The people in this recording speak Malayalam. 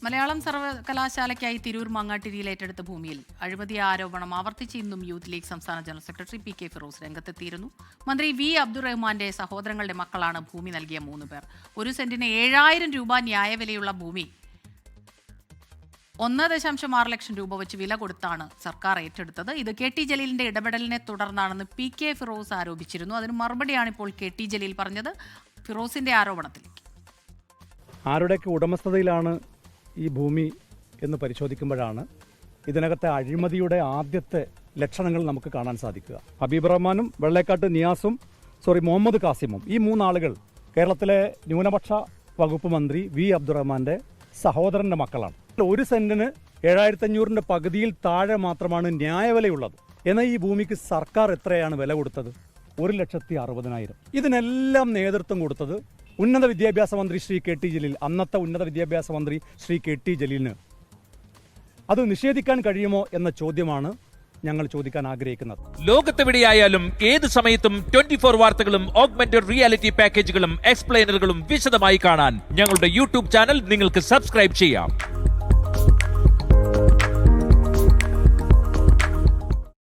മലയാളം സർവകലാശാലയ്ക്കായി തിരൂർ മാങ്ങാട്ടിരിയിൽ ഏറ്റെടുത്ത ഭൂമിയിൽ അഴിമതി ആരോപണം ആവർത്തിച്ച് ഇന്നും യൂത്ത് ലീഗ് സംസ്ഥാന general secretary P K Firoz രംഗത്തെത്തിയിരുന്നു. മന്ത്രി വി അബ്ദുറഹ്മാന്റെ സഹോദരങ്ങളുടെ മക്കളാണ് ഭൂമി നൽകിയ 3 പേർ. 1 സെന്റിന് 7000 രൂപ ന്യായവിലയുള്ള ഭൂമി 1.6 ലക്ഷം രൂപ വെച്ച് വില കൊടുത്താണ് സർക്കാർ ഏറ്റെടുത്തത്. ഇത് കെ ടി ജലീലിന്റെ ഇടപെടലിനെ തുടർന്നാണെന്ന് പി കെ ഫിറോസ് ആരോപിച്ചിരുന്നു. അതിന് മറുപടിയാണ് ഇപ്പോൾ കെ ടി ജലീൽ പറഞ്ഞത്. ഫിറോസിന്റെ ആരോപണത്തിലേക്ക് ആരുടെയൊക്കെ ഉടമസ്ഥതയിലാണ് ഈ ഭൂമി എന്ന് പരിശോധിക്കുമ്പോഴാണ് ഇതിനകത്തെ അഴിമതിയുടെ ആദ്യത്തെ ലക്ഷണങ്ങൾ നമുക്ക് കാണാൻ സാധിക്കുക. ഹബീബ് റഹ്മാനും വെള്ളേക്കാട്ട് നിയാസും മുഹമ്മദ് കാസിമും ഈ 3 ആളുകൾ കേരളത്തിലെ ന്യൂനപക്ഷ വകുപ്പ് മന്ത്രി വി അബ്ദുറഹ്മാന്റെ സഹോദരന്റെ മക്കളാണ്. 1 സെന്റിന് 7500 പകുതിയിൽ താഴെ മാത്രമാണ് ന്യായവിലയുള്ളത്. എന്നാൽ ഈ ഭൂമിക്ക് സർക്കാർ എത്രയാണ് വില കൊടുത്തത്? 1,60,000. ഇതിനെല്ലാം നേതൃത്വം കൊടുത്തത് ഉന്നത വിദ്യാഭ്യാസ മന്ത്രി ശ്രീ കെ ടി ജലീൽ, അന്നത്തെ ഉന്നത വിദ്യാഭ്യാസ മന്ത്രി ശ്രീ കെ ടി ജലീലിന്. അത് നിഷേധിക്കാൻ കഴിയുമോ എന്ന ചോദ്യമാണ് ഞങ്ങൾ ചോദിക്കാൻ ആഗ്രഹിക്കുന്നത്. ലോകത്തെവിടെയായാലും ഏത് സമയത്തും 24 വാർത്തകളും ഓഗ്മെന്റഡ് റിയാലിറ്റി പാക്കേജുകളും എക്സ്പ്ലെയിനറുകളും വിശദമായി കാണാൻ ഞങ്ങളുടെ യൂട്യൂബ് ചാനൽ നിങ്ങൾക്ക് സബ്സ്ക്രൈബ് ചെയ്യാം.